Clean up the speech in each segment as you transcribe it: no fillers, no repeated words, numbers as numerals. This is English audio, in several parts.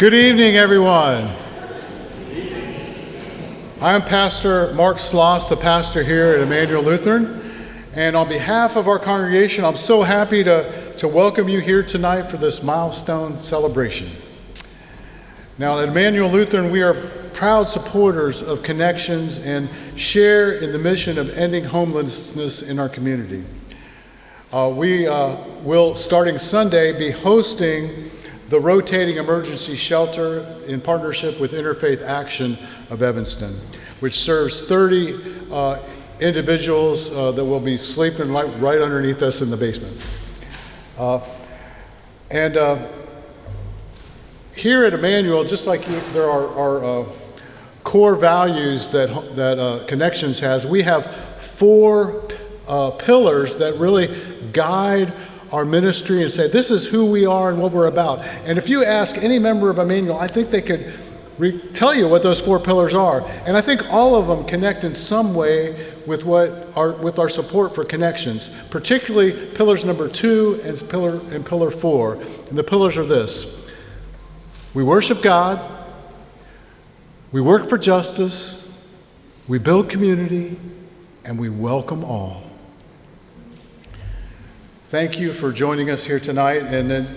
Good evening, everyone. I'm Pastor Mark Sloss, the pastor here at Emmanuel Lutheran. And on behalf of our congregation, I'm so happy to welcome you here tonight for this Milestone celebration. Now, at Emmanuel Lutheran, we are proud supporters of Connections and share in the mission of ending homelessness in our community. We will, starting Sunday, be hosting the rotating emergency shelter in partnership with Interfaith Action of Evanston, which serves 30 individuals that will be sleeping right underneath us in the basement. Here at Emmanuel, just like there are core values that Connections has, we have 4 pillars that really guide our ministry and say, this is who we are and what we're about. And if you ask any member of Emmanuel, I think they could tell you what those 4 pillars are. And I think all of them connect in some way with our support for Connections, particularly pillars number 2 and pillar 4. And the pillars are this: we worship God, we work for justice, we build community, and we welcome all. Thank you for joining us here tonight. And then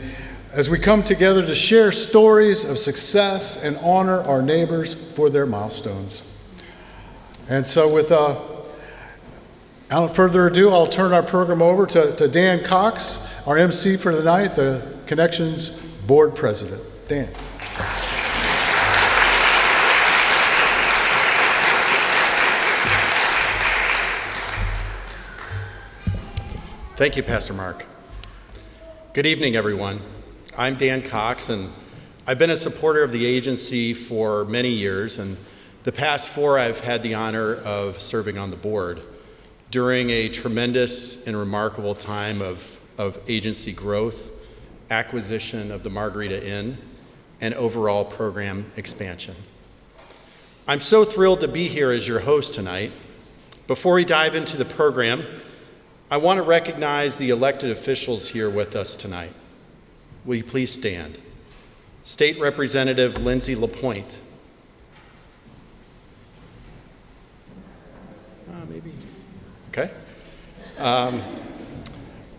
as we come together to share stories of success and honor our neighbors for their milestones. And so without further ado, I'll turn our program over to Dan Cox, our MC for the night, the Connections Board President. Dan. Thank you, Pastor Mark. Good evening, everyone. I'm Dan Cox, and I've been a supporter of the agency for many years, and the past 4 I've had the honor of serving on the board during a tremendous and remarkable time of agency growth, acquisition of the Margarita Inn, and overall program expansion. I'm so thrilled to be here as your host tonight. Before we dive into the program, I want to recognize the elected officials here with us tonight. Will you please stand? State Representative Lindsay LaPointe. Maybe. Okay.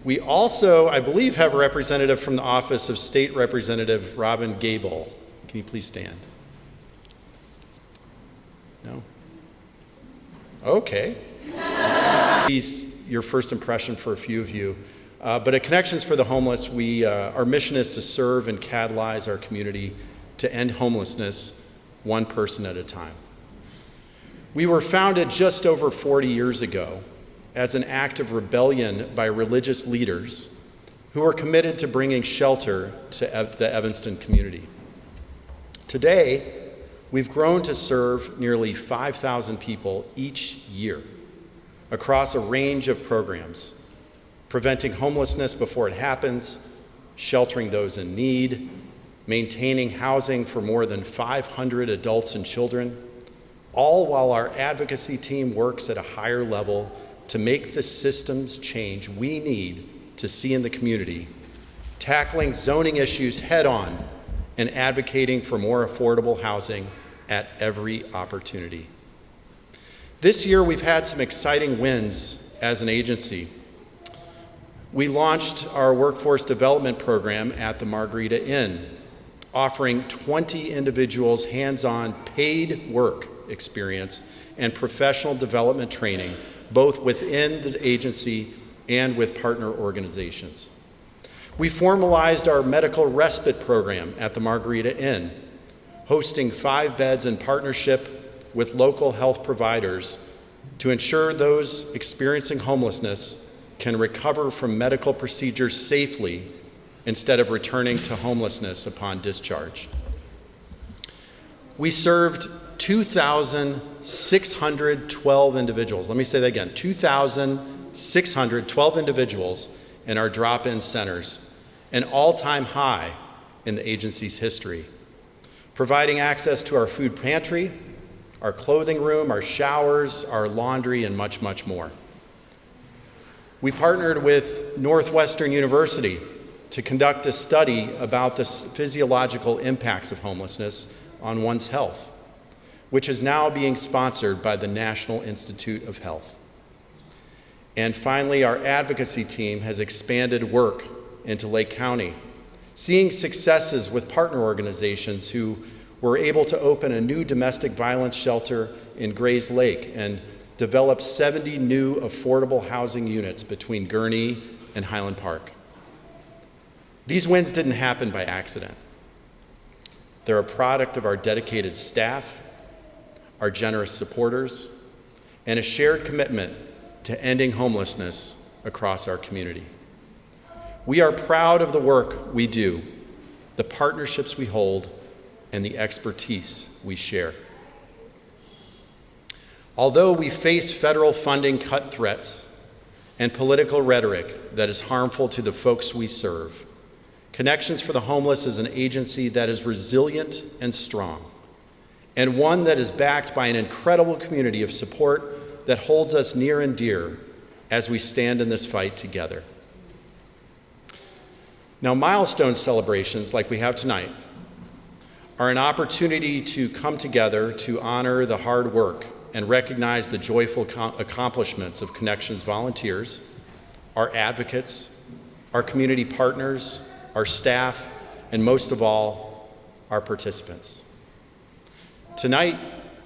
We also, I believe, have a representative from the Office of State Representative Robin Gable. Can you please stand? No? Okay. Your first impression for a few of you. But at Connections for the Homeless, our mission is to serve and catalyze our community to end homelessness one person at a time. We were founded just over 40 years ago as an act of rebellion by religious leaders who are committed to bringing shelter to the Evanston community. Today, we've grown to serve nearly 5,000 people each year across a range of programs, preventing homelessness before it happens, sheltering those in need, maintaining housing for more than 500 adults and children, all while our advocacy team works at a higher level to make the systems change we need to see in the community, tackling zoning issues head on and advocating for more affordable housing at every opportunity. This year, we've had some exciting wins as an agency. We launched our workforce development program at the Margarita Inn, offering 20 individuals hands-on paid work experience and professional development training, both within the agency and with partner organizations. We formalized our medical respite program at the Margarita Inn, hosting 5 beds in partnership with local health providers to ensure those experiencing homelessness can recover from medical procedures safely instead of returning to homelessness upon discharge. We served 2,612 individuals. Let me say that again, 2,612 individuals in our drop-in centers, an all-time high in the agency's history, providing access to our food pantry, our clothing room, our showers, our laundry, and much, much more. We partnered with Northwestern University to conduct a study about the physiological impacts of homelessness on one's health, which is now being sponsored by the National Institute of Health. And finally, our advocacy team has expanded work into Lake County, seeing successes with partner organizations who were able to open a new domestic violence shelter in Grays Lake and develop 70 new affordable housing units between Gurnee and Highland Park. These wins didn't happen by accident. They're a product of our dedicated staff, our generous supporters, and a shared commitment to ending homelessness across our community. We are proud of the work we do, the partnerships we hold, and the expertise we share. Although we face federal funding cut threats and political rhetoric that is harmful to the folks we serve, Connections for the Homeless is an agency that is resilient and strong, and one that is backed by an incredible community of support that holds us near and dear as we stand in this fight together. Now, milestone celebrations like we have tonight are an opportunity to come together to honor the hard work and recognize the joyful accomplishments of Connections volunteers, our advocates, our community partners, our staff, and most of all, our participants. Tonight,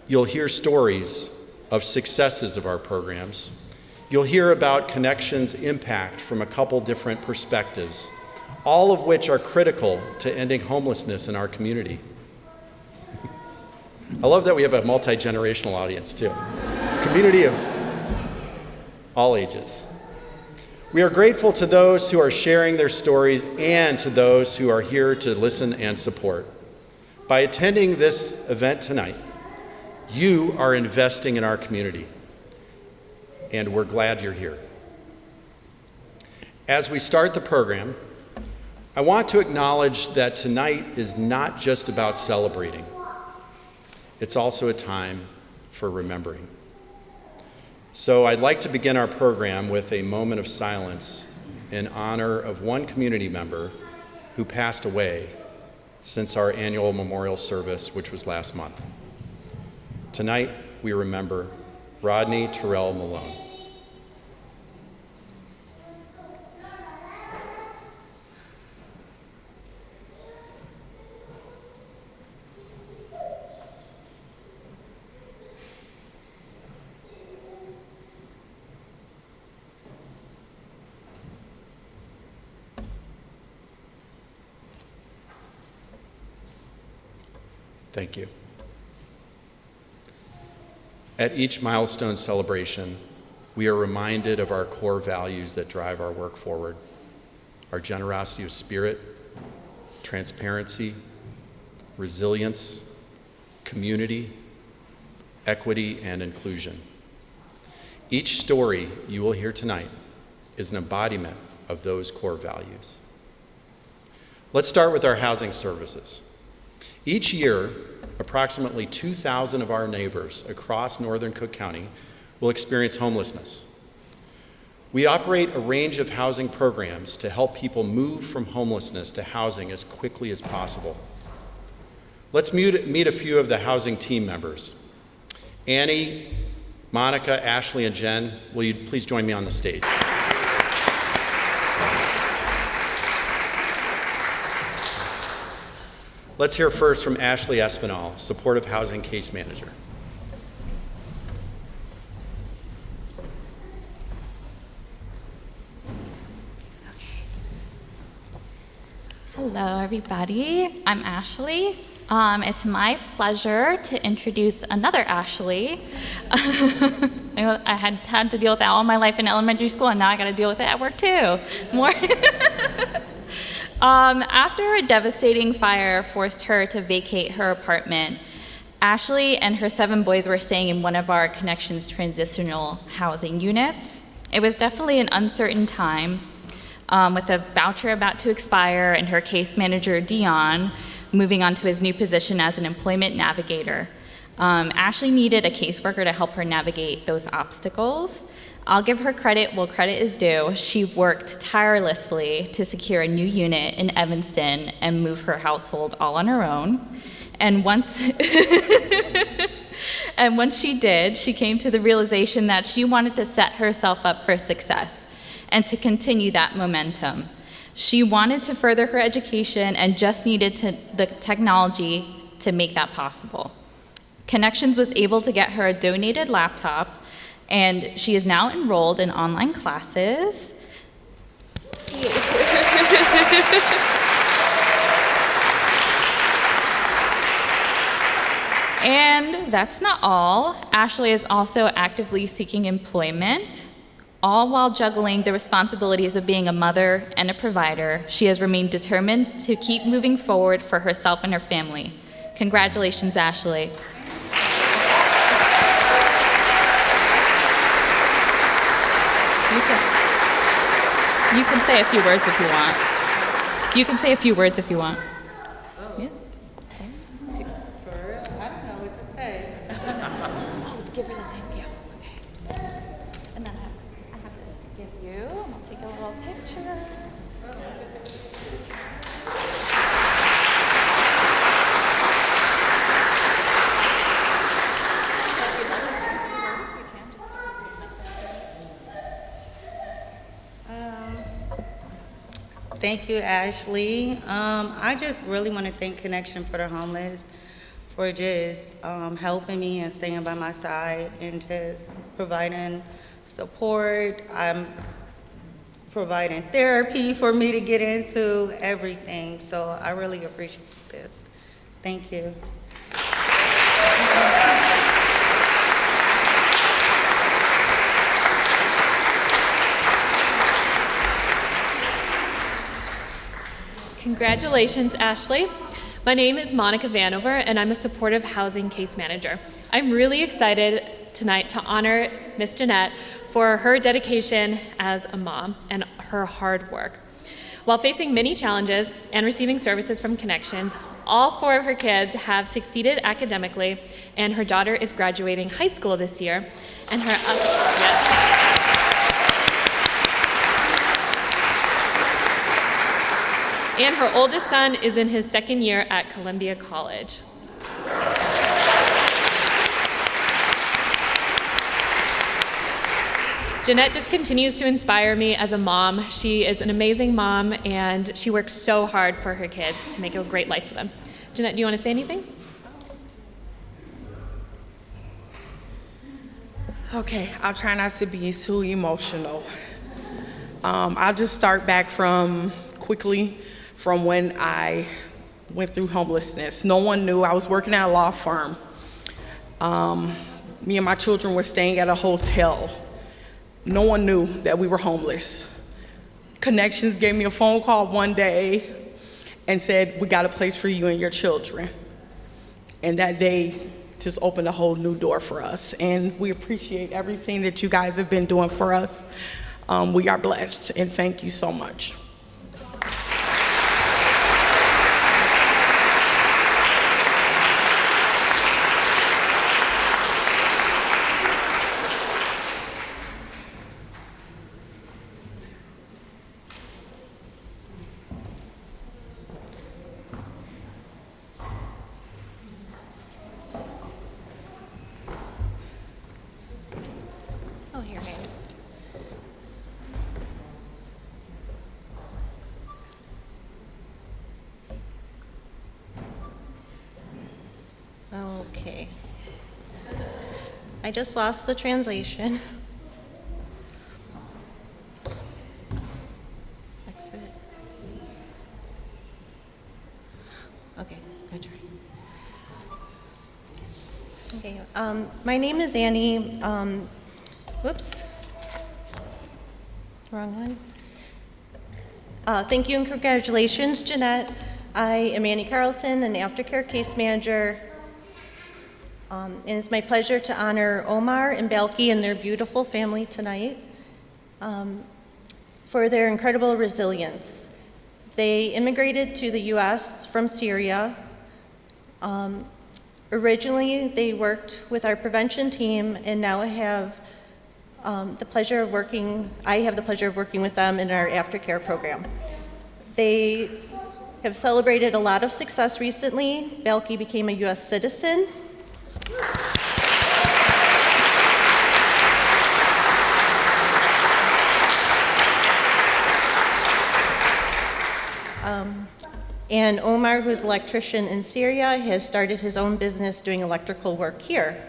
you'll hear stories of successes of our programs. You'll hear about Connections' impact from a couple different perspectives, all of which are critical to ending homelessness in our community. I love that we have a multi-generational audience too. Community of all ages. We are grateful to those who are sharing their stories and to those who are here to listen and support. By attending this event tonight, you are investing in our community, and we're glad you're here. As we start the program, I want to acknowledge that tonight is not just about celebrating. It's also a time for remembering. So I'd like to begin our program with a moment of silence in honor of one community member who passed away since our annual memorial service, which was last month. Tonight, we remember Rodney Terrell Malone. Thank you. At each milestone celebration, we are reminded of our core values that drive our work forward: our generosity of spirit, transparency, resilience, community, equity, and inclusion. Each story you will hear tonight is an embodiment of those core values. Let's start with our housing services. Each year, approximately 2,000 of our neighbors across northern Cook County will experience homelessness. We operate a range of housing programs to help people move from homelessness to housing as quickly as possible. Let's meet a few of the housing team members. Annie, Monica, Ashley, and Jen, will you please join me on the stage? Let's hear first from Ashley Espinal, Supportive Housing Case Manager. Hello, everybody. I'm Ashley. It's my pleasure to introduce another Ashley. I had to deal with that all my life in elementary school, and now I got to deal with it at work too. More. After a devastating fire forced her to vacate her apartment, Ashley and her 7 boys were staying in one of our Connections transitional housing units. It was definitely an uncertain time, with a voucher about to expire and her case manager, Dion, moving on to his new position as an employment navigator. Ashley needed a caseworker to help her navigate those obstacles. I'll give her credit where credit is due. She worked tirelessly to secure a new unit in Evanston and move her household all on her own. And once and once she did, she came to the realization that she wanted to set herself up for success and to continue that momentum. She wanted to further her education and just needed the technology to make that possible. Connections was able to get her a donated laptop, and she is now enrolled in online classes. And that's not all. Ashley is also actively seeking employment. All while juggling the responsibilities of being a mother and a provider, she has remained determined to keep moving forward for herself and her family. Congratulations, Ashley. You can say a few words if you want. You can say a few words if you want. Yeah. For real? I don't know what to say. Give her the thank you. Okay. And then I have this to give you, and I'll take a little picture. Thank you, Ashley. I just really want to thank Connection for the Homeless for just helping me and staying by my side and just providing support. Providing therapy for me to get into everything. So I really appreciate this. Thank you. Congratulations, Ashley. My name is Monica Vanover, and I'm a supportive housing case manager. I'm really excited tonight to honor Miss Jeanette for her dedication as a mom and her hard work. While facing many challenges and receiving services from Connections, all 4 of her kids have succeeded academically, and her daughter is graduating high school this year, and her and her oldest son is in his 2nd year at Columbia College. Jeanette just continues to inspire me as a mom. She is an amazing mom, and she works so hard for her kids to make a great life for them. Jeanette, do you want to say anything? Okay, I'll try not to be too emotional. I'll just start back quickly from when I went through homelessness. No one knew. I was working at a law firm. Me and my children were staying at a hotel. No one knew that we were homeless. Connections gave me a phone call one day and said, "We got a place for you and your children." And that day just opened a whole new door for us. And we appreciate everything that you guys have been doing for us. We are blessed, and thank you so much. Oh, here, man. Okay. I just lost the translation. Exit. Okay, good try. Okay, my name is Annie. Whoops. Wrong one. Thank you and congratulations, Jeanette. I am Annie Carlson, an aftercare case manager. And it's my pleasure to honor Omar and Balki and their beautiful family tonight for their incredible resilience. They immigrated to the U.S. from Syria. Originally, they worked with our prevention team and now have I have the pleasure of working with them in our aftercare program. They have celebrated a lot of success recently. Belky became a U.S. citizen. And Omar, who's an electrician in Syria, has started his own business doing electrical work here.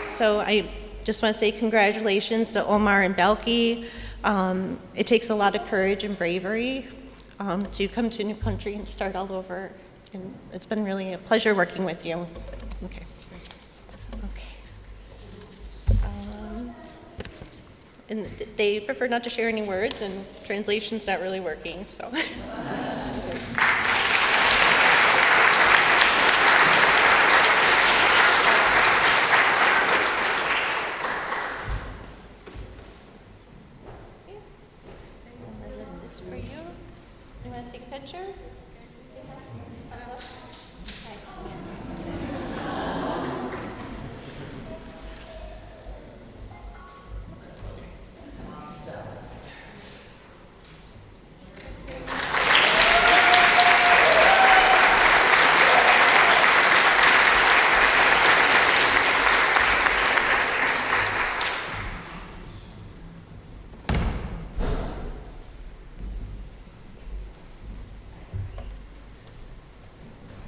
So I just want to say congratulations to Omar and Belky. It takes a lot of courage and bravery to come to a new country and start all over. And it's been really a pleasure working with you. Okay. And they prefer not to share any words, and translation's not really working, so. This is for you. You want to take a picture?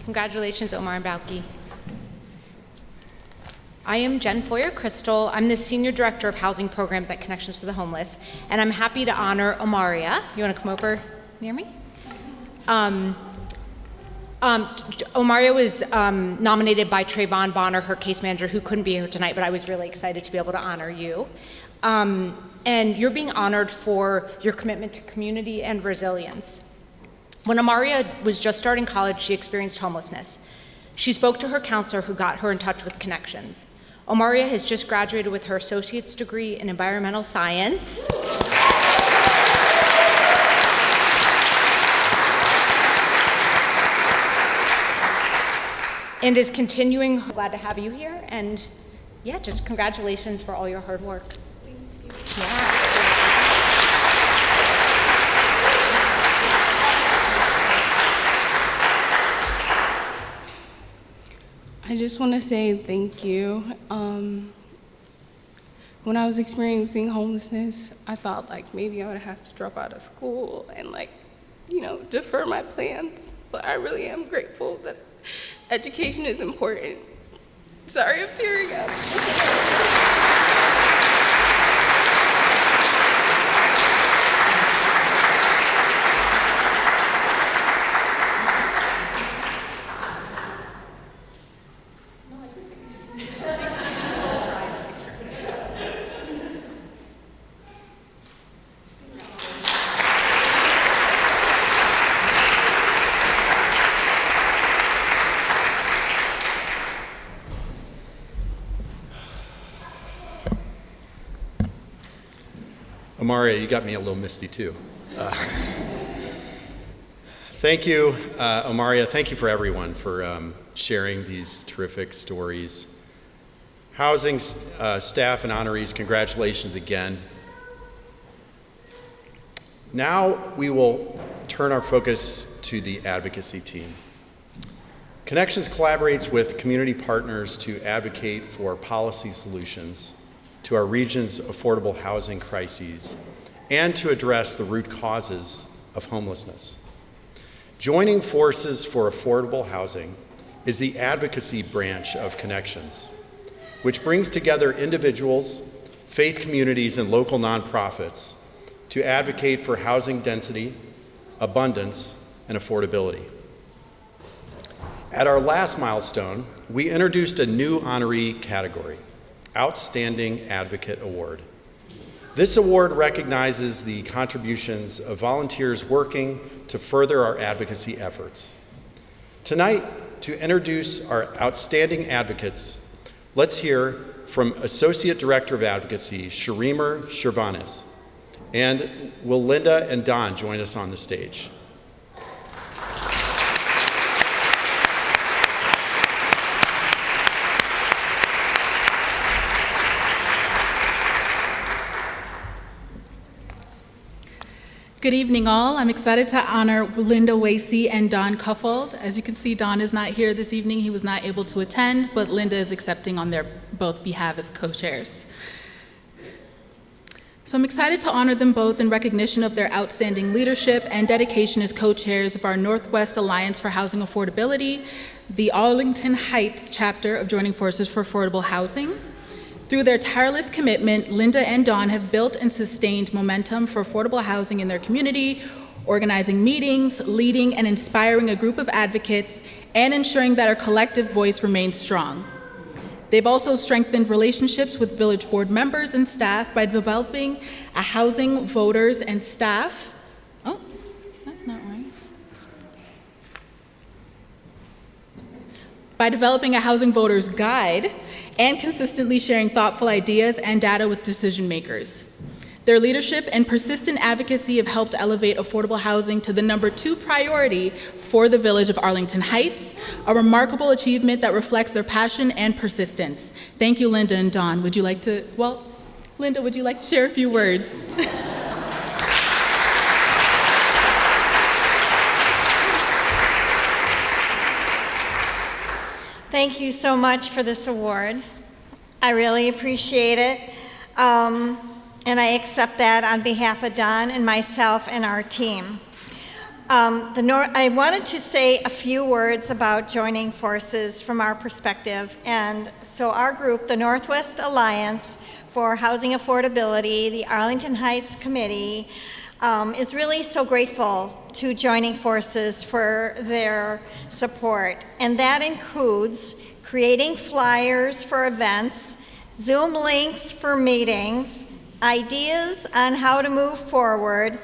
Congratulations, Omar and Balki. I am Jen Foyer-Crystal. I'm the Senior Director of Housing Programs at Connections for the Homeless, and I'm happy to honor Omaria. You want to come over near me? Omaria was nominated by Trayvon Bonner, her case manager, who couldn't be here tonight, but I was really excited to be able to honor you. And you're being honored for your commitment to community and resilience. When Omaria was just starting college, she experienced homelessness. She spoke to her counselor, who got her in touch with Connections. Omaria has just graduated with her associate's degree in environmental science. And is continuing. Glad to have you here, and yeah, just congratulations for all your hard work. Thank you. Yeah. I just want to say thank you. When I was experiencing homelessness, I thought like maybe I would have to drop out of school and defer my plans. But I really am grateful that education is important. Sorry, I'm tearing up. Omaria, you got me a little misty too. Thank you, Omaria. Thank you for everyone for sharing these terrific stories. Housing staff and honorees, congratulations again. Now we will turn our focus to the advocacy team. Connections collaborates with community partners to advocate for policy solutions to our region's affordable housing crises and to address the root causes of homelessness. Joining forces for affordable housing is the advocacy branch of Connections, which brings together individuals, faith communities, and local nonprofits to advocate for housing density, abundance, and affordability. At our last milestone, we introduced a new honoree category, Outstanding Advocate Award. This award recognizes the contributions of volunteers working to further our advocacy efforts. Tonight, to introduce our outstanding advocates, let's hear from Associate Director of Advocacy, Sharimer Shervanes. And will Linda and Don join us on the stage? Good evening, all. I'm excited to honor Linda Wasey and Don Cuffold. As you can see, Don is not here this evening. He was not able to attend, but Linda is accepting on their both behalf as co-chairs. So I'm excited to honor them both in recognition of their outstanding leadership and dedication as co-chairs of our Northwest Alliance for Housing Affordability, the Arlington Heights chapter of Joining Forces for Affordable Housing. Through their tireless commitment, Linda and Dawn have built and sustained momentum for affordable housing in their community, organizing meetings, leading and inspiring a group of advocates, and ensuring that our collective voice remains strong. They've also strengthened relationships with village board members and staff by developing a housing voters and staff. Oh, that's not right. By developing a housing voters guide and consistently sharing thoughtful ideas and data with decision makers. Their leadership and persistent advocacy have helped elevate affordable housing to the #2 priority for the village of Arlington Heights, a remarkable achievement that reflects their passion and persistence. Thank you, Linda and Dawn. Would you like to, Linda, would you like to share a few words? Thank you so much for this award. I really appreciate it. And I accept that on behalf of Don and myself and our team. I wanted to say a few words about joining forces from our perspective. And so our group, the Northwest Alliance for Housing Affordability, the Arlington Heights Committee, is really so grateful to Joining Forces for their support. And that includes creating flyers for events, Zoom links for meetings, ideas on how to move forward,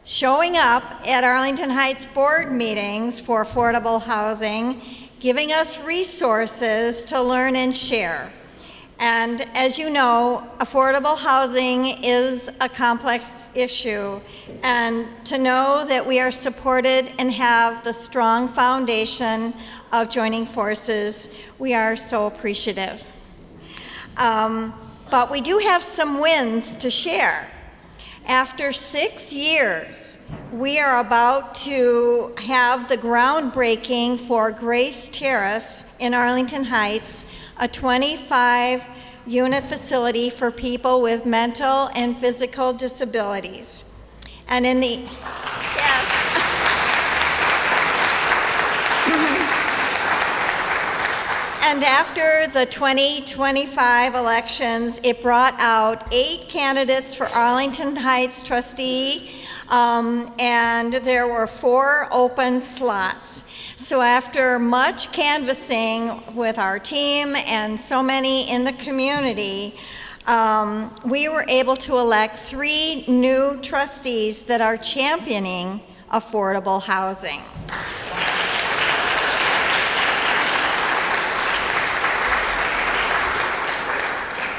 showing up at Arlington Heights board meetings for affordable housing, giving us resources to learn and share. And as you know, affordable housing is a complex issue, and to know that we are supported and have the strong foundation of Joining Forces, we are so appreciative. But we do have some wins to share. After 6 years, we are about to have the groundbreaking for Grace Terrace in Arlington Heights, a 25-unit facility for people with mental and physical disabilities. And in the, yes. And after the 2025 elections, it brought out 8 candidates for Arlington Heights trustee, and there were 4 open slots. So after much canvassing with our team and so many in the community, we were able to elect 3 new trustees that are championing affordable housing.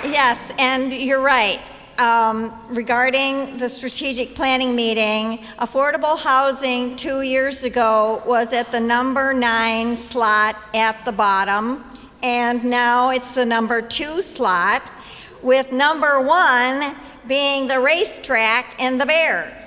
Yes, and you're right. Regarding the strategic planning meeting, affordable housing 2 years ago was at the number 9 slot at the bottom, and now it's the number 2 slot, with number 1 being the racetrack and the Bears.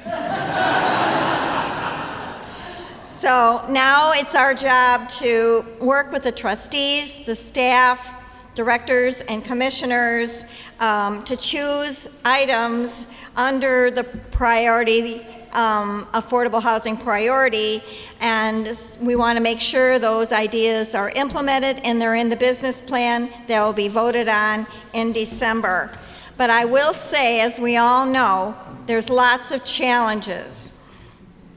So now it's our job to work with the trustees, the staff, directors and commissioners to choose items under the priority, affordable housing priority, and we want to make sure those ideas are implemented and they're in the business plan that will be voted on in December. But I will say, as we all know, there's lots of challenges.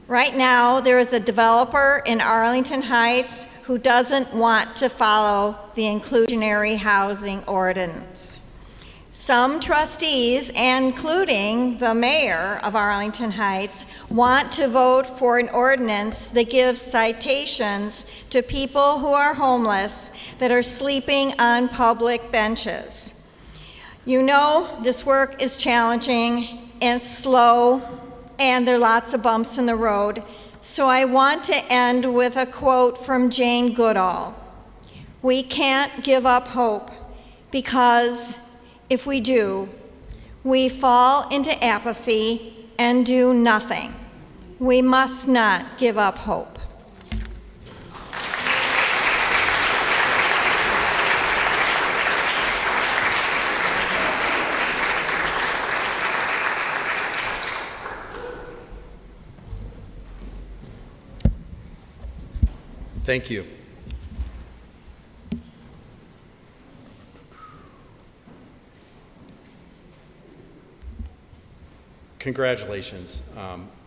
Right now, there is a developer in Arlington Heights who doesn't want to follow the inclusionary housing ordinance. Some trustees, including the mayor of Arlington Heights, want to vote for an ordinance that gives citations to people who are homeless that are sleeping on public benches. You know, this work is challenging and slow, and there are lots of bumps in the road. So I want to end with a quote from Jane Goodall. We can't give up hope, because if we do, we fall into apathy and do nothing. We must not give up hope. Thank you. Congratulations.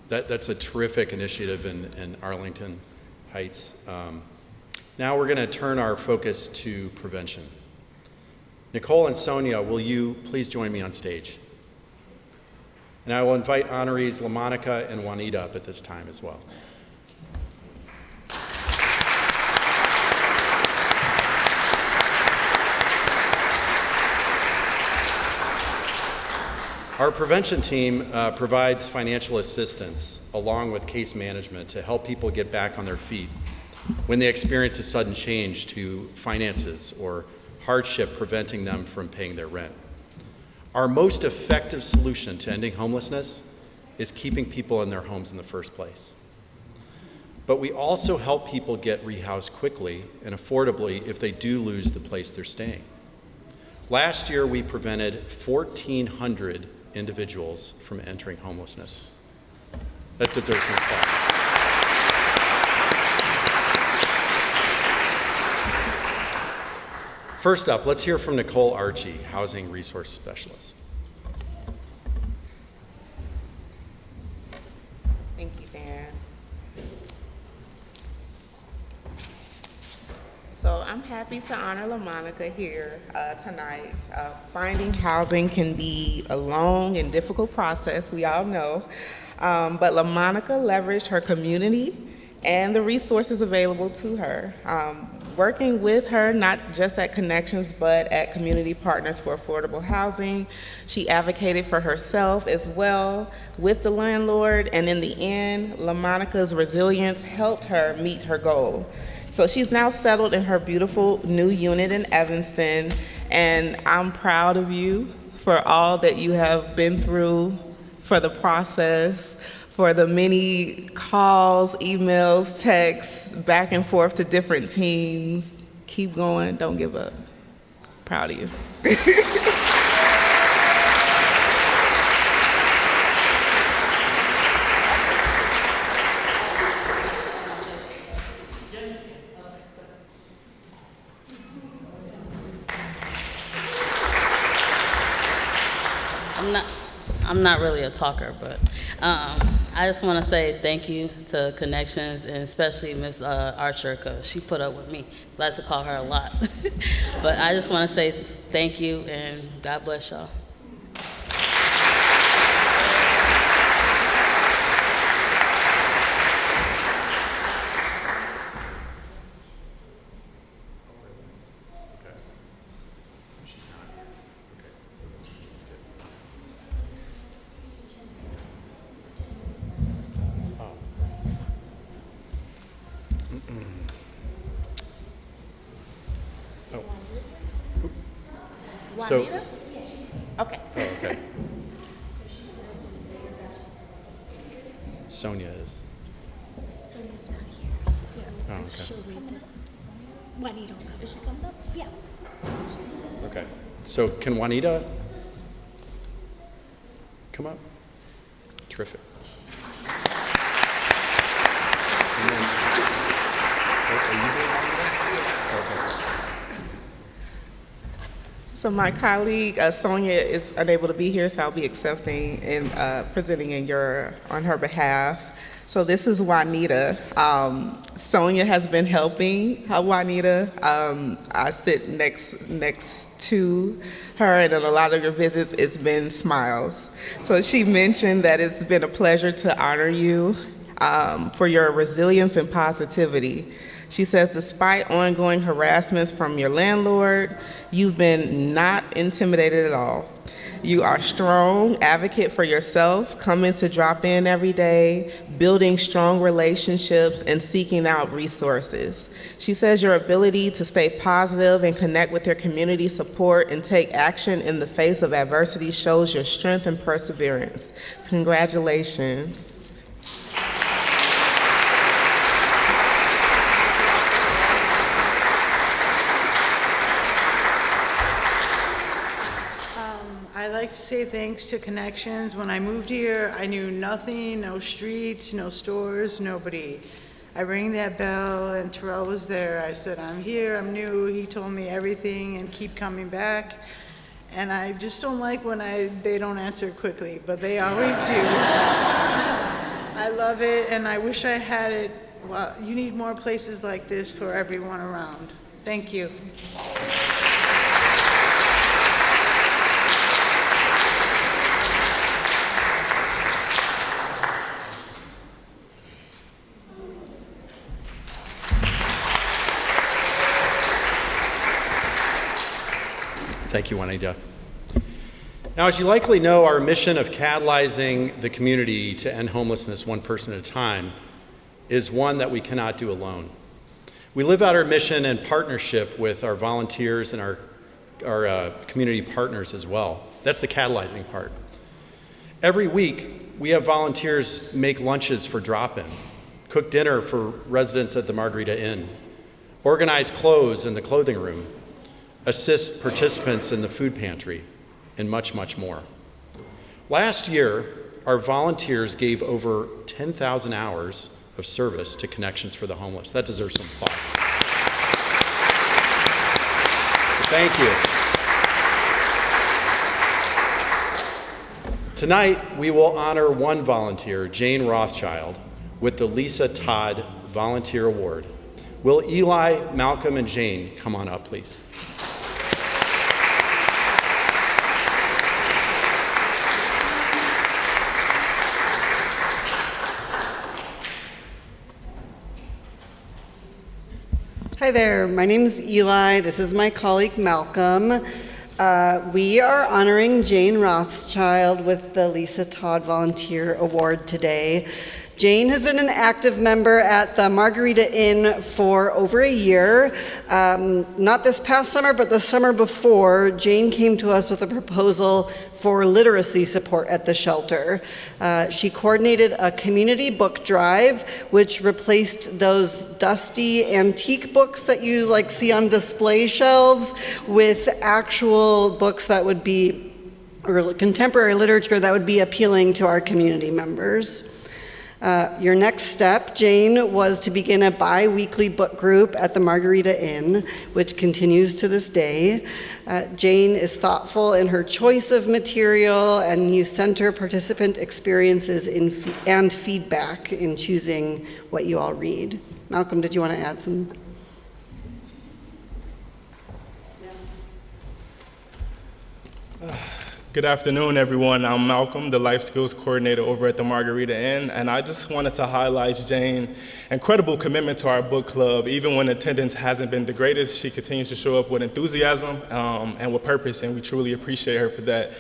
That's a terrific initiative in Arlington Heights. Now we're going to turn our focus to prevention. Nicole and Sonia, will you please join me on stage? And I will invite honorees LaMonica and Juanita up at this time as well. Our prevention team provides financial assistance along with case management to help people get back on their feet when they experience a sudden change to finances or hardship preventing them from paying their rent. Our most effective solution to ending homelessness is keeping people in their homes in the first place. But we also help people get rehoused quickly and affordably if they do lose the place they're staying. Last year, we prevented 1,400 individuals from entering homelessness. That deserves some applause. First up, let's hear from Nicole Archie, Housing Resource Specialist. Thank you, Dan. So I'm happy to honor LaMonica here tonight. Finding housing can be a long and difficult process, we all know, but LaMonica leveraged her community and the resources available to her. Working with her, not just at Connections, but at Community Partners for Affordable Housing, she advocated for herself as well with the landlord, and in the end, LaMonica's resilience helped her meet her goal. So she's now settled in her beautiful new unit in Evanston, and I'm proud of you for all that you have been through, for the process, for the many calls, emails, texts, back and forth to different teams. Keep going, don't give up. Proud of you. I'm not really a talker, but I just want to say thank you to Connections, and especially Ms. Archer, because she put up with me. I like to call her a lot. But I just want to say thank you, and God bless y'all. So, okay. Oh, okay. Sonia is. Sonia's not here. Oh, okay. She'll read this. Juanita will come. If she comes up, yeah. Okay. So can Juanita come up? Terrific. And then, are you doing Juanita? Okay. So my colleague, Sonia, is unable to be here, so I'll be accepting and presenting on her behalf. So this is Juanita. Sonia has been helping Juanita. I sit next to her, and at a lot of your visits, it's been smiles. So she mentioned that it's been a pleasure to honor you for your resilience and positivity. She says, despite ongoing harassments from your landlord, you've been not intimidated at all. You are a strong advocate for yourself, coming to drop in every day, building strong relationships, and seeking out resources. She says your ability to stay positive and connect with your community support and take action in the face of adversity shows your strength and perseverance. Congratulations. say thanks to Connections. When I moved here, I knew nothing, no streets, no stores, nobody. I rang that bell and Terrell was there. I said, I'm here, I'm new. He told me everything and keep coming back. And I just don't like when they don't answer quickly, but they always do. I love it and I wish I had it. Well, you need more places like this for everyone around. Thank you. Thank you, Juanita. Now, as you likely know, our mission of catalyzing the community to end homelessness one person at a time is one that we cannot do alone. We live out our mission in partnership with our volunteers and our community partners as well. That's the catalyzing part. Every week, we have volunteers make lunches for drop-in, cook dinner for residents at the Margarita Inn, organize clothes in the clothing room, assist participants in the food pantry, and much, much more. Last year, our volunteers gave over 10,000 hours of service to Connections for the Homeless. That deserves some applause. Thank you. Tonight, we will honor one volunteer, Jane Rothschild, with the Lisa Todd Volunteer Award. Will Eli, Malcolm, and Jane come on up, please? Hi there, my name is Eli. This is my colleague Malcolm. We are honoring Jane Rothschild with the Lisa Todd Volunteer Award today. Jane has been an active member at the Margarita Inn for over a year. Not this past summer, but the summer before, Jane came to us with a proposal for literacy support at the shelter. She coordinated a community book drive, which replaced those dusty antique books that you see on display shelves with actual books that would be, or contemporary literature that would be appealing to our community members. Your next step, Jane, was to begin a bi-weekly book group at the Margarita Inn, which continues to this day. Jane is thoughtful in her choice of material, and you center participant experiences and feedback in choosing what you all read. Malcolm, did you want to add some? Good afternoon, everyone. I'm Malcolm, the Life Skills Coordinator over at the Margarita Inn, and I just wanted to highlight Jane's incredible commitment to our book club. Even when attendance hasn't been the greatest, she continues to show up with enthusiasm and with purpose, and we truly appreciate her for that.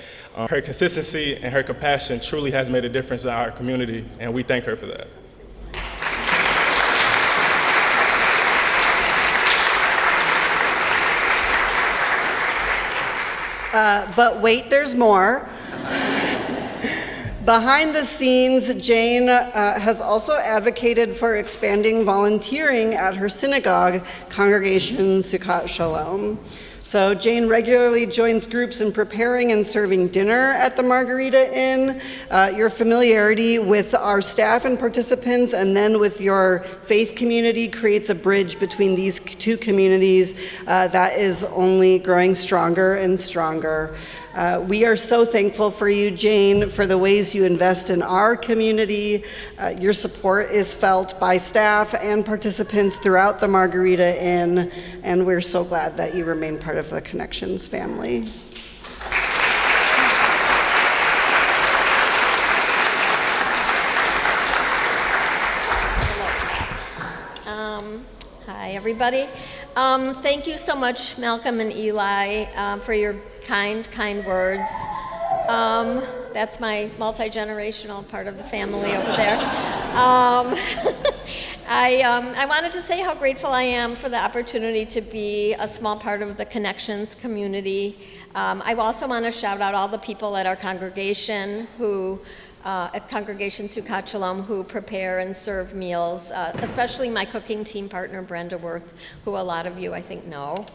Her consistency and her compassion truly has made a difference in our community, and we thank her for that. But wait, there's more. Behind the scenes, Jane has also advocated for expanding volunteering at her synagogue, Congregation Sukkot Shalom. So Jane regularly joins groups in preparing and serving dinner at the Margarita Inn. Your familiarity with our staff and participants, and then with your faith community, creates a bridge between these two communities that is only growing stronger and stronger. We are so thankful for you, Jane, for the ways you invest in our community. Your support is felt by staff and participants throughout the Margarita Inn, and we're so glad that you remain part of the Connections family. Hi, everybody. Thank you so much, Malcolm and Eli, for your kind words. That's my multi-generational part of the family over there. I wanted to say how grateful I am for the opportunity to be a small part of the Connections community. I also want to shout out all the people at our congregation at Congregation Sukkot Shalom, who prepare and serve meals, especially my cooking team partner, Brenda Worth, who a lot of you, I think, know.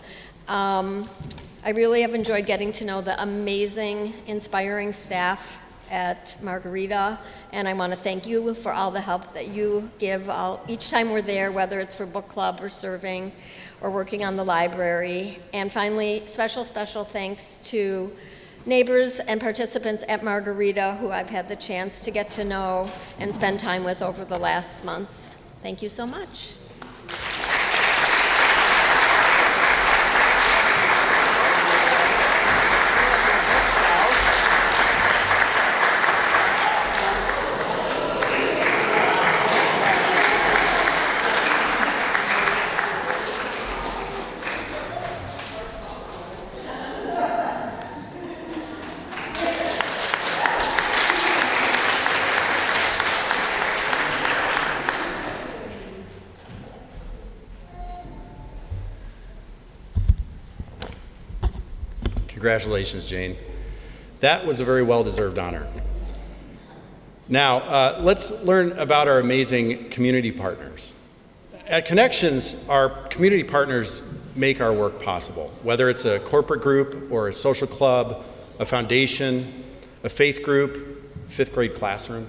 I really have enjoyed getting to know the amazing, inspiring staff at Margarita, and I want to thank you for all the help that you give each time we're there, whether it's for book club or serving or working on the library. And finally, special thanks to neighbors and participants at Margarita who I've had the chance to get to know and spend time with over the last months. Thank you so much. Congratulations, Jane. That was a very well-deserved honor. Now, let's learn about our amazing community partners. At Connections, our community partners make our work possible, whether it's a corporate group or a social club, a foundation, a faith group, fifth grade classroom.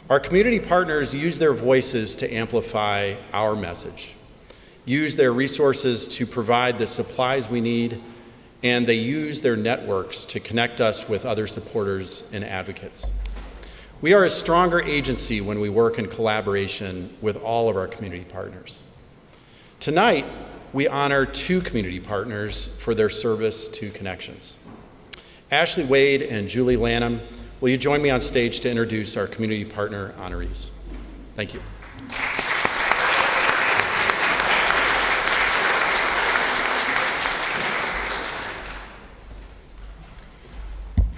Our community partners use their voices to amplify our message, use their resources to provide the supplies we need, and they use their networks to connect us with other supporters and advocates. We are a stronger agency when we work in collaboration with all of our community partners. Tonight, we honor 2 community partners for their service to Connections. Ashley Wade and Julie Lanham, will you join me on stage to introduce our community partner honorees? Thank you.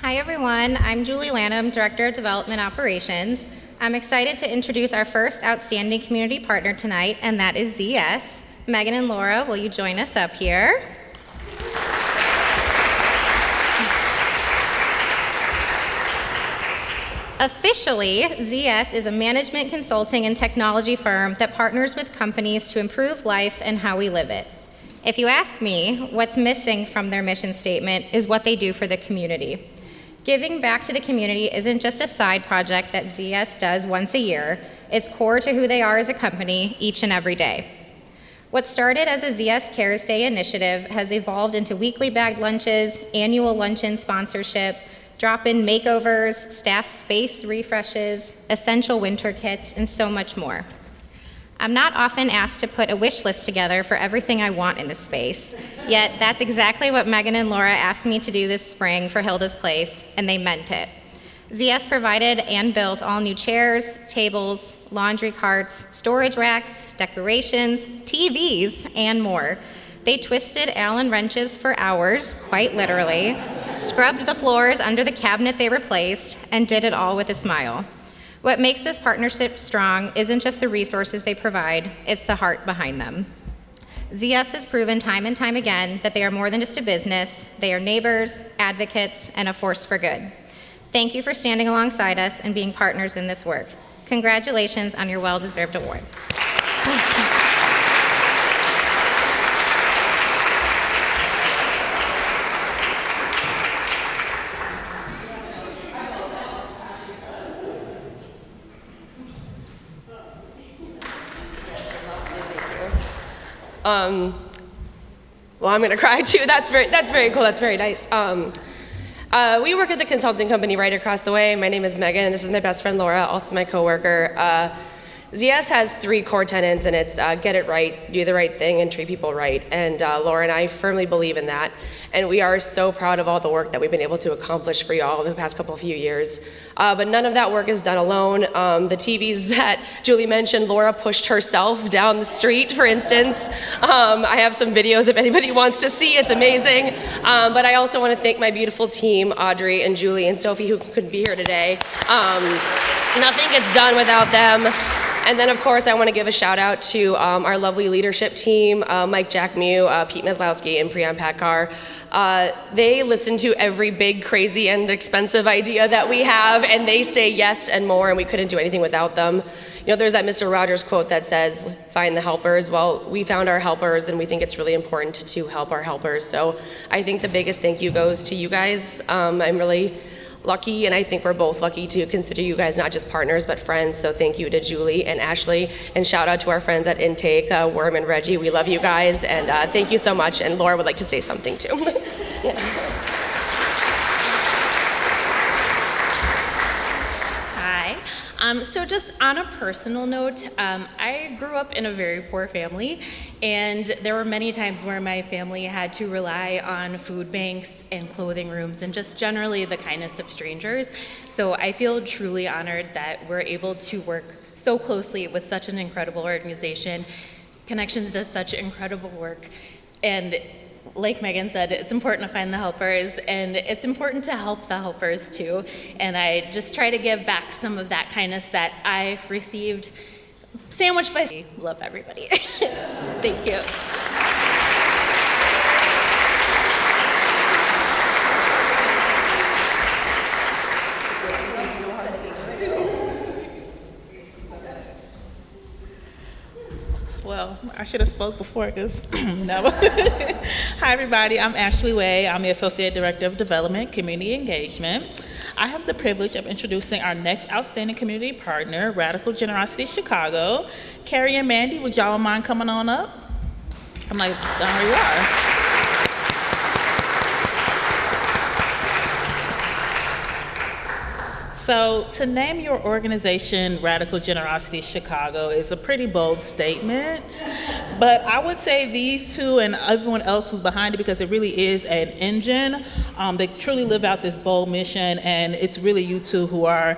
Hi everyone, I'm Julie Lanham, Director of Development Operations. I'm excited to introduce our first outstanding community partner tonight, and that is ZS. Megan and Laura, will you join us up here? Officially, ZS is a management consulting and technology firm that partners with companies to improve life and how we live it. If you ask me, what's missing from their mission statement is what they do for the community. Giving back to the community isn't just a side project that ZS does once a year. It's core to who they are as a company each and every day. What started as a ZS Cares Day initiative has evolved into weekly bagged lunches, annual luncheon sponsorship, drop-in makeovers, staff space refreshes, essential winter kits, and so much more. I'm not often asked to put a wish list together for everything I want in a space, yet that's exactly what Megan and Laura asked me to do this spring for Hilda's Place, and they meant it. ZS provided and built all new chairs, tables, laundry carts, storage racks, decorations, TVs, and more. They twisted Allen wrenches for hours, quite literally, scrubbed the floors under the cabinet they replaced, and did it all with a smile. What makes this partnership strong isn't just the resources they provide, it's the heart behind them. ZS has proven time and time again that they are more than just a business, they are neighbors, advocates, and a force for good. Thank you for standing alongside us and being partners in this work. Congratulations on your well-deserved award. Well, I'm gonna cry too. That's very cool. That's very nice. We work at the consulting company right across the way. My name is Megan, and this is my best friend Laura, also my coworker. ZS has 3 core tenets, and it's get it right, do the right thing, and treat people right. And Laura and I firmly believe in that. And we are so proud of all the work that we've been able to accomplish for y'all in the past few years. But none of that work is done alone. The TVs that Julie mentioned, Laura pushed herself down the street, for instance. I have some videos if anybody wants to see, it's amazing. But I also want to thank my beautiful team, Audrey and Julie and Sophie, who couldn't be here today. Nothing gets done without them. And then, of course, I want to give a shout out to our lovely leadership team, Mike Jack Mew, Pete Meslowski, and Priyan Patkar. They listen to every big, crazy, and expensive idea that we have, and they say yes and more, and we couldn't do anything without them. You know, there's that Mr. Rogers quote that says, find the helpers. Well, we found our helpers, and we think it's really important to help our helpers. So I think the biggest thank you goes to you guys. I'm really lucky, and I think we're both lucky to consider you guys not just partners, but friends. So thank you to Julie and Ashley, and shout out to our friends at Intake, Worm and Reggie. We love you guys, and thank you so much. And Laura would like to say something too. Yeah. So just on a personal note, I grew up in a very poor family, and there were many times where my family had to rely on food banks and clothing rooms and just generally the kindness of strangers. So I feel truly honored that we're able to work so closely with such an incredible organization. Connections does such incredible work, and like Megan said, it's important to find the helpers, and it's important to help the helpers too. And I just try to give back some of that kindness that I received, sandwiched by. Love everybody. Thank you. Well, I should have spoke before because no. Hi everybody, I'm Ashley Way. I'm the Associate Director of Development, Community Engagement. I have the privilege of introducing our next outstanding community partner, Radical Generosity Chicago. Carrie and Mandy, would y'all mind coming on up? I'm like, there you are. So to name your organization Radical Generosity Chicago is a pretty bold statement, but I would say these two and everyone else who's behind it, because it really is an engine, they truly live out this bold mission, and it's really you two who are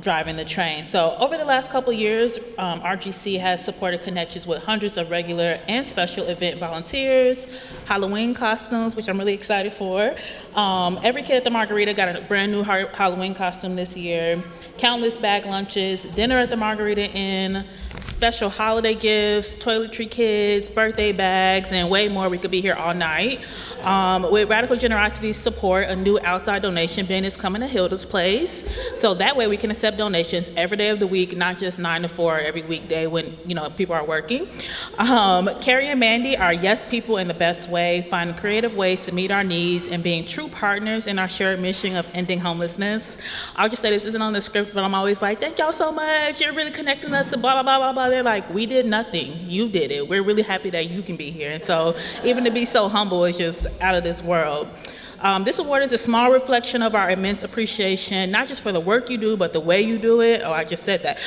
driving the train. So over the last couple years, RGC has supported connections with hundreds of regular and special event volunteers, Halloween costumes, which I'm really excited for. Every kid at the Margarita got a brand new Halloween costume this year, countless bag lunches, dinner at the Margarita Inn, special holiday gifts, toiletry kits, birthday bags, and way more. We could be here all night. With Radical Generosity's support, a new outside donation bin is coming to Hilda's place. So that way we can accept donations every day of the week, not just 9 to 4 every weekday when people are working. Carrie and Mandy are yes people in the best way, finding creative ways to meet our needs and being true partners in our shared mission of ending homelessness. I'll just say this isn't on the script, but I'm always like, thank y'all so much. You're really connecting us to blah, blah, blah, blah, blah. They're like, we did nothing. You did it. We're really happy that you can be here. And so even to be so humble is just out of this world. This award is a small reflection of our immense appreciation, not just for the work you do, but the way you do it. Oh, I just said that.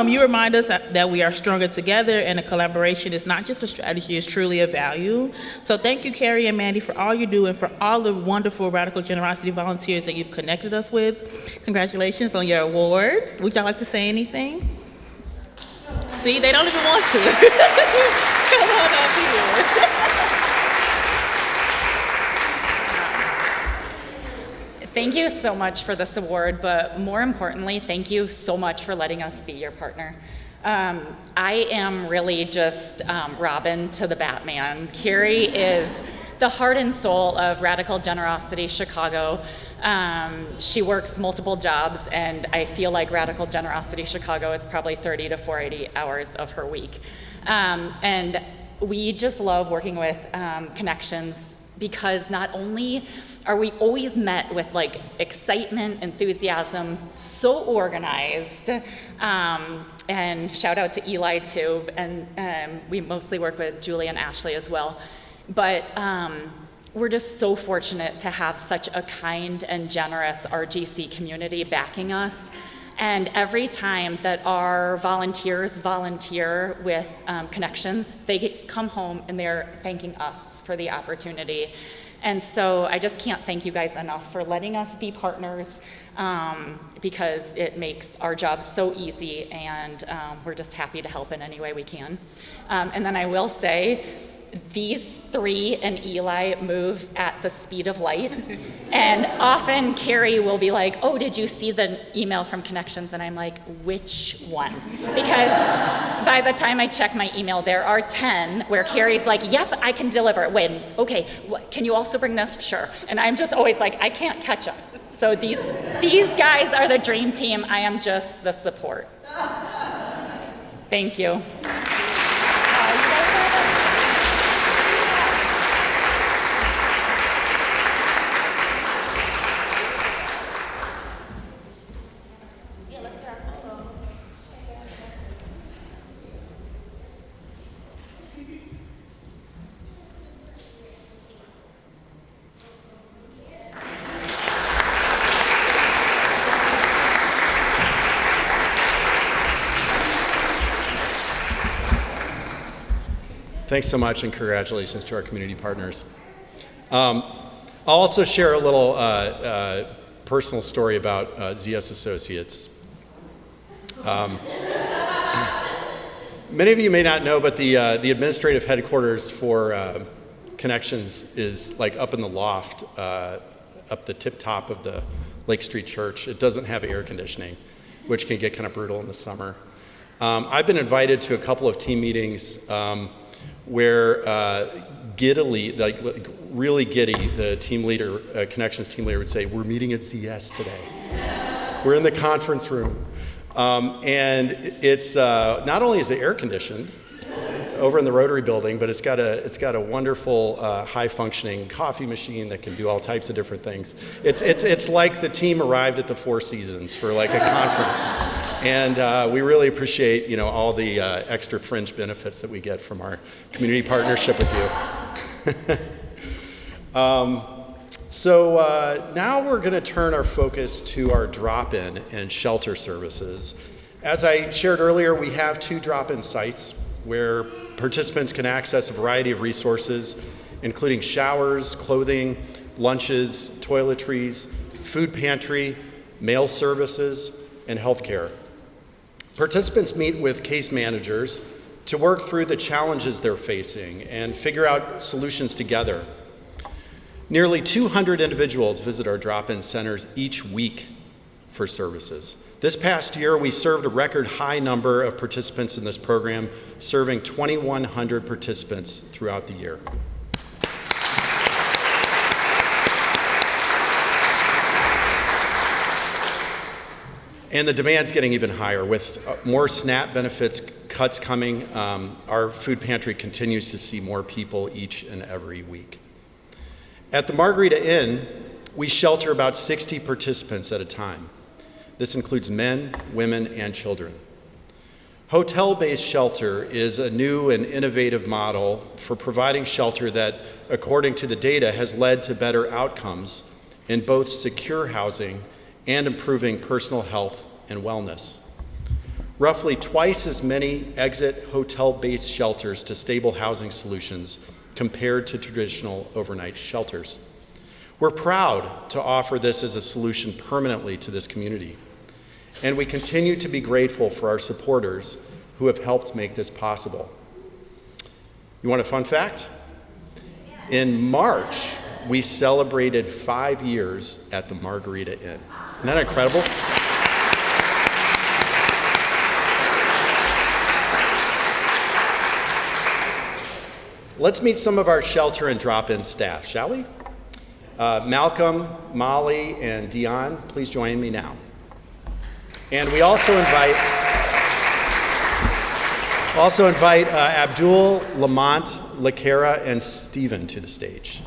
You remind us that we are stronger together, and a collaboration is not just a strategy, it's truly a value. So thank you, Carrie and Mandy, for all you do and for all the wonderful Radical Generosity volunteers that you've connected us with. Congratulations on your award. Would y'all like to say anything? See, they don't even want to. Come on up here. Thank you so much for this award, but more importantly, thank you so much for letting us be your partner. I am really just Robin to the Batman. Carrie is the heart and soul of Radical Generosity Chicago. She works multiple jobs, and I feel like Radical Generosity Chicago is probably 30 to 480 hours of her week. And we just love working with Connections, because not only are we always met with like excitement, enthusiasm, so organized, and shout out to Eli too, and we mostly work with Julie and Ashley as well. But we're just so fortunate to have such a kind and generous RGC community backing us. And every time that our volunteers volunteer with Connections, they come home and they're thanking us for the opportunity. And so I just can't thank you guys enough for letting us be partners, because it makes our job so easy, and we're just happy to help in any way we can. And then I will say, these three and Eli move at the speed of light. And often Carrie will be like, oh, did you see the email from Connections? And I'm like, which one? Because by the time I check my email, there are 10 where Carrie's like, yep, I can deliver. When, okay, can you also bring this? Sure. And I'm just always like, I can't catch up. So these guys are the dream team. I am just the support. Thank you. Thanks so much, and congratulations to our community partners. I'll also share a little personal story about ZS Associates. Many of you may not know, but the administrative headquarters for Connections is like up in the loft, up the tip top of the Lake Street Church. It doesn't have air conditioning, which can get kind of brutal in the summer. I've been invited to a couple of team meetings where giddily, like really giddy, the team leader, Connections team leader would say, we're meeting at ZS today. We're in the conference room. And it's, not only is it air conditioned over in the Rotary building, but it's got a wonderful high functioning coffee machine that can do all types of different things. It's like the team arrived at the Four Seasons for like a conference. And we really appreciate, all the extra fringe benefits that we get from our community partnership with you. So now we're going to turn our focus to our drop-in and shelter services. As I shared earlier, we have 2 drop-in sites where participants can access a variety of resources, including showers, clothing, lunches, toiletries, food pantry, mail services, and healthcare. Participants meet with case managers to work through the challenges they're facing and figure out solutions together. Nearly 200 individuals visit our drop-in centers each week for services. This past year, we served a record high number of participants in this program, serving 2,100 participants throughout the year. And the demand's getting even higher. With more SNAP benefits cuts coming, our food pantry continues to see more people each and every week. At the Margarita Inn, we shelter about 60 participants at a time. This includes men, women, and children. Hotel-based shelter is a new and innovative model for providing shelter that, according to the data, has led to better outcomes in both secure housing and improving personal health and wellness. Roughly twice as many exit hotel-based shelters to stable housing solutions compared to traditional overnight shelters. We're proud to offer this as a solution permanently to this community. And we continue to be grateful for our supporters who have helped make this possible. You want a fun fact? In March, we celebrated 5 years at the Margarita Inn. Isn't that incredible? Let's meet some of our shelter and drop-in staff, shall we? Malcolm, Molly, and Dion, please join me now. And we also invite Abdul, Lamont, Lakara, and Stephen to the stage.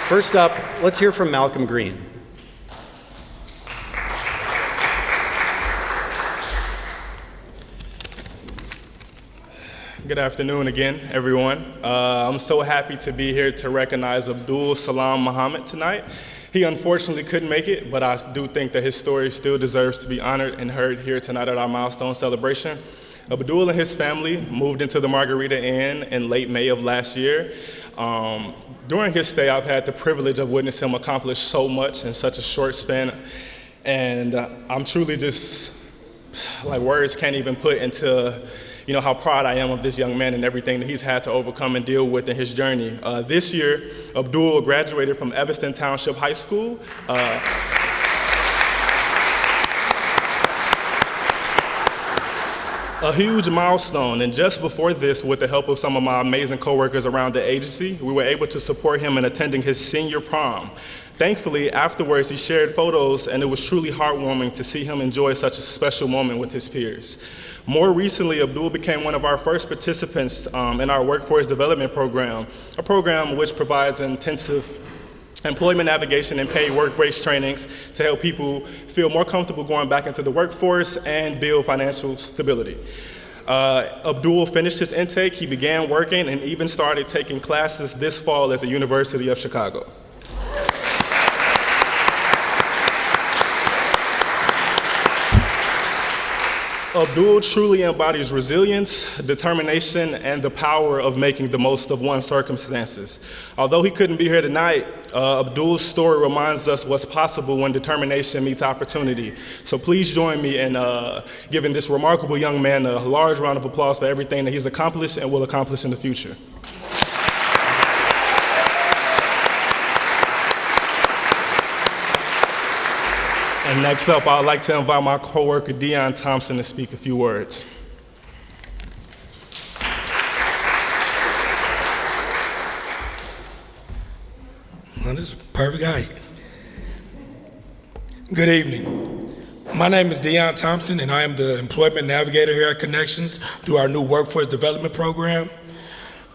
First up, let's hear from Malcolm Green. Good afternoon again, everyone. I'm so happy to be here to recognize Abdul Salam Muhammad tonight. He unfortunately couldn't make it, but I do think that his story still deserves to be honored and heard here tonight at our Milestone celebration. Abdul and his family moved into the Margarita Inn in late May of last year. During his stay, I've had the privilege of witnessing him accomplish so much in such a short span, and I'm truly just like words can't even put into, how proud I am of this young man and everything that he's had to overcome and deal with in his journey. This year, Abdul graduated from Evanston Township High School. A huge milestone, and just before this, with the help of some of my amazing coworkers around the agency, we were able to support him in attending his senior prom. Thankfully, afterwards, he shared photos, and it was truly heartwarming to see him enjoy such a special moment with his peers. More recently, Abdul became one of our first participants in our workforce development program, a program which provides intensive employment navigation and paid work-based trainings to help people feel more comfortable going back into the workforce and build financial stability. Abdul finished his intake, he began working, and even started taking classes this fall at the University of Chicago. Abdul truly embodies resilience, determination, and the power of making the most of one's circumstances. Although he couldn't be here tonight, Abdul's story reminds us what's possible when determination meets opportunity. So please join me in giving this remarkable young man a large round of applause for everything that he's accomplished and will accomplish in the future. And next up, I'd like to invite my coworker, Deion Thompson, to speak a few words. Well, this is perfect height. Good evening. My name is Deion Thompson, and I am the Employment Navigator here at Connections through our new Workforce Development Program.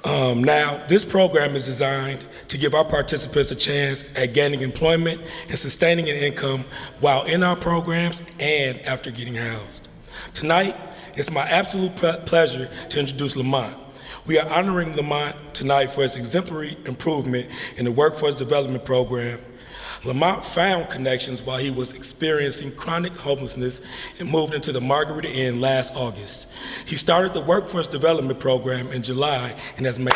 Now, this program is designed to give our participants a chance at gaining employment and sustaining an income while in our programs and after getting housed. Tonight, it's my absolute pleasure to introduce Lamont. We are honoring Lamont tonight for his exemplary improvement in the Workforce Development Program. Lamont found Connections while he was experiencing chronic homelessness and moved into the Margarita Inn last August. He started the Workforce Development Program in July and has made.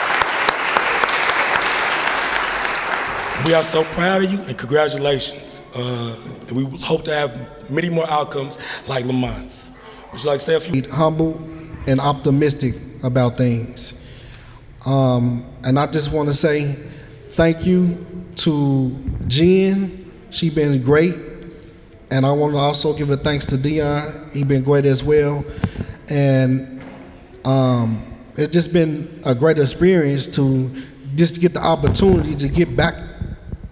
We are so proud of you and congratulations. And we hope to have many more outcomes like Lamont's. Would you like to say a few? Humble and optimistic about things. And I just want to say thank you to Jen. She's been great. And I want to also give a thanks to Dion. He's been great as well. And it's just been a great experience to just get the opportunity to get back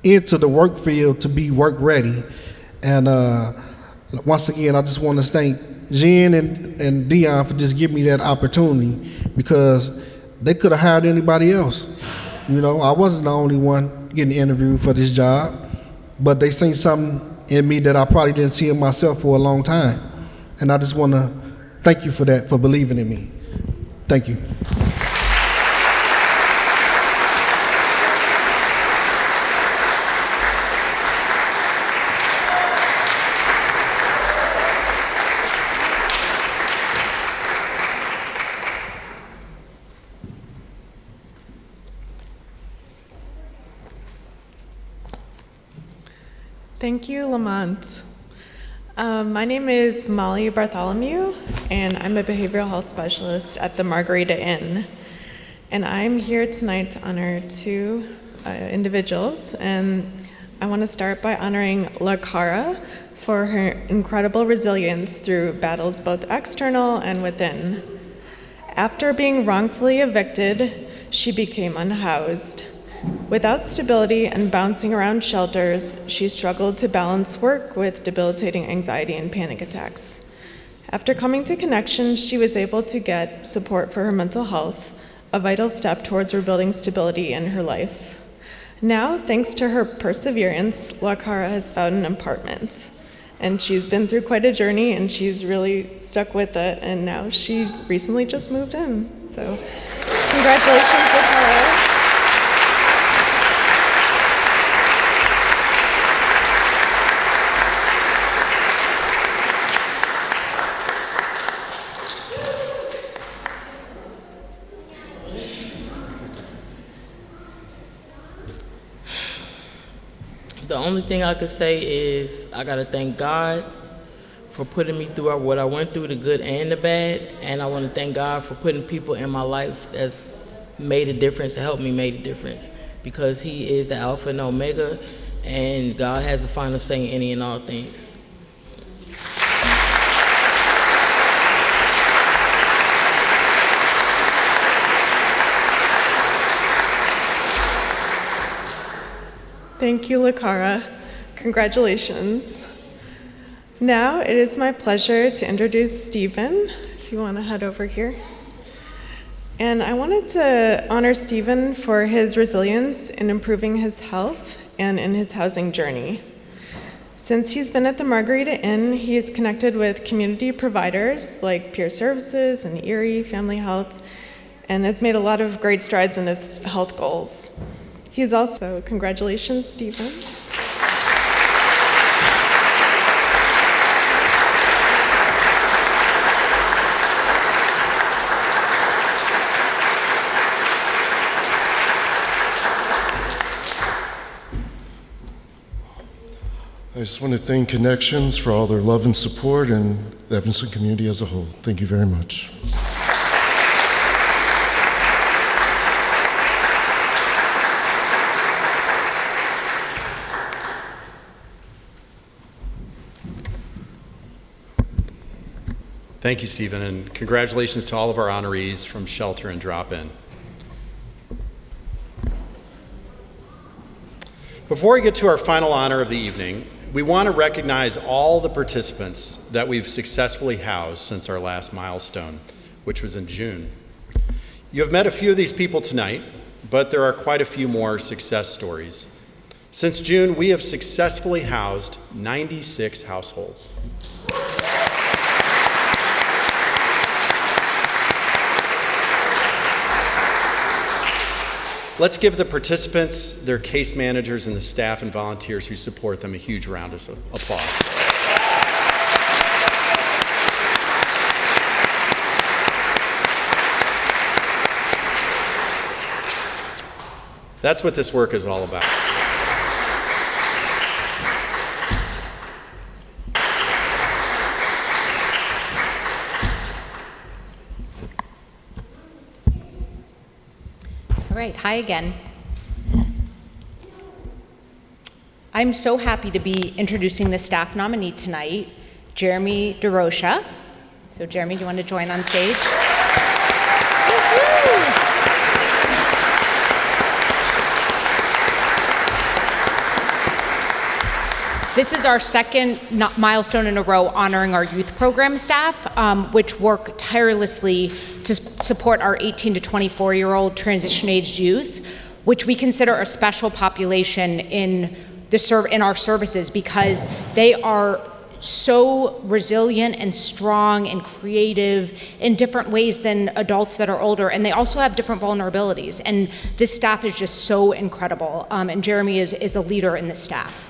into the work field to be work ready. And once again, I just want to thank Jen and Dion for just giving me that opportunity, because they could have hired anybody else. I wasn't the only one getting interviewed for this job, but they seen something in me that I probably didn't see in myself for a long time. And I just want to thank you for that, for believing in me. Thank you. Thank you, Lamont. My name is Molly Bartholomew, and I'm a behavioral health specialist at the Margarita Inn. And I'm here tonight to honor two individuals. And I want to start by honoring La Cara for her incredible resilience through battles both external and within. After being wrongfully evicted, she became unhoused. Without stability and bouncing around shelters, she struggled to balance work with debilitating anxiety and panic attacks. After coming to Connections, she was able to get support for her mental health, a vital step towards rebuilding stability in her life. Now, thanks to her perseverance, La Cara has found an apartment. And she's been through quite a journey, and she's really stuck with it, and now she recently just moved in. So, congratulations, La Cara. The only thing I could say is I gotta thank God for putting me through what I went through, the good and the bad. And I want to thank God for putting people in my life that made a difference, to help me make a difference. Because He is the Alpha and Omega, and God has the final say in any and all things. Thank you, Lakara. Congratulations. Now it is my pleasure to introduce Stephen, if you want to head over here. And I wanted to honor Stephen for his resilience in improving his health and in his housing journey. Since he's been at the Margarita Inn, he is connected with community providers like Peer Services and Erie Family Health, and has made a lot of great strides in his health goals. He's also, congratulations, Stephen. I just want to thank Connections for all their love and support, and the Evanston community as a whole. Thank you very much. Thank you, Stephen, and congratulations to all of our honorees from Shelter and Drop-In. Before we get to our final honor of the evening, we want to recognize all the participants that we've successfully housed since our last milestone, which was in June. You have met a few of these people tonight, but there are quite a few more success stories. Since June, we have successfully housed 96 households. Let's give the participants, their case managers, and the staff and volunteers who support them a huge round of applause. That's what this work is all about. All right, hi again. I'm so happy to be introducing the staff nominee tonight, Jeremy DeRocha. So Jeremy, do you want to join on stage? This is our second milestone in a row honoring our youth program staff, which work tirelessly to support our 18 to 24-year-old transition-aged youth, which we consider a special population in our services because they are so resilient and strong and creative in different ways than adults that are older, and they also have different vulnerabilities. And this staff is just so incredible, and Jeremy is a leader in this staff.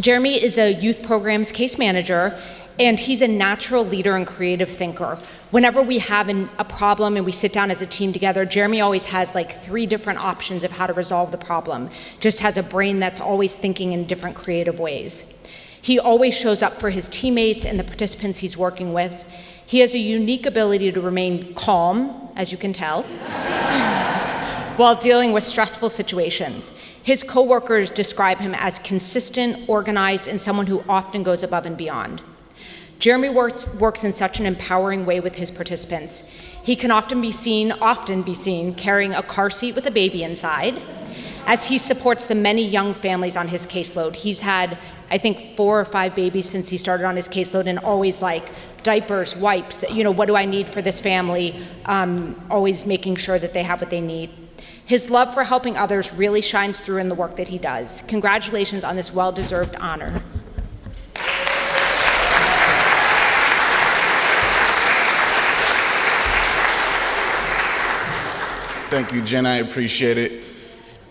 Jeremy is a youth programs case manager, and he's a natural leader and creative thinker. Whenever we have a problem and we sit down as a team together, Jeremy always has like 3 different options of how to resolve the problem. Just has a brain that's always thinking in different creative ways. He always shows up for his teammates and the participants he's working with. He has a unique ability to remain calm, as you can tell, while dealing with stressful situations. His coworkers describe him as consistent, organized, and someone who often goes above and beyond. Jeremy works in such an empowering way with his participants. He can often be seen carrying a car seat with a baby inside as he supports the many young families on his caseload. He's had, I think, 4 or 5 babies since he started on his caseload, and always like diapers, wipes, what do I need for this family? Always making sure that they have what they need. His love for helping others really shines through in the work that he does. Congratulations on this well-deserved honor. Thank you, Jen. I appreciate it.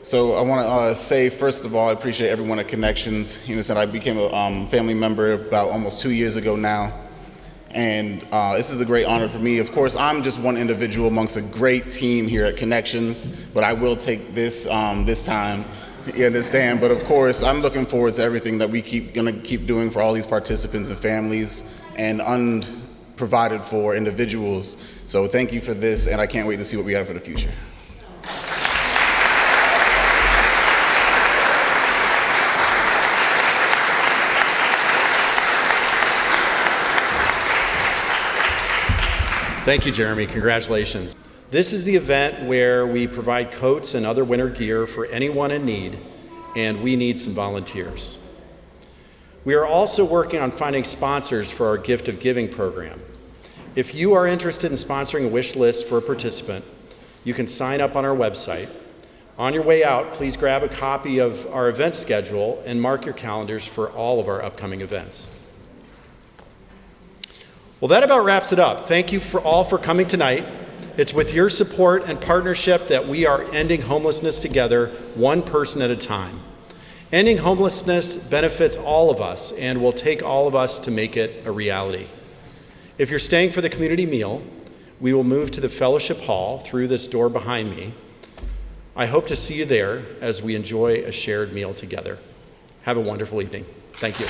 So I want to say, first of all, I appreciate everyone at Connections. I became a family member about almost 2 years ago now. And this is a great honor for me. Of course, I'm just one individual amongst a great team here at Connections, but I will take this time You understand? But of course, I'm looking forward to everything that we gonna keep doing for all these participants and families and unprovided for individuals. So thank you for this, and I can't wait to see what we have for the future. Thank you, Jeremy. Congratulations. This is the event where we provide coats and other winter gear for anyone in need, and we need some volunteers. We are also working on finding sponsors for our Gift of Giving program. If you are interested in sponsoring a wish list for a participant, you can sign up on our website. On your way out, please grab a copy of our event schedule and mark your calendars for all of our upcoming events. Well, that about wraps it up. Thank you all for coming tonight. It's with your support and partnership that we are ending homelessness together, one person at a time. Ending homelessness benefits all of us and will take all of us to make it a reality. If you're staying for the community meal, we will move to the fellowship hall through this door behind me. I hope to see you there as we enjoy a shared meal together. Have a wonderful evening. Thank you.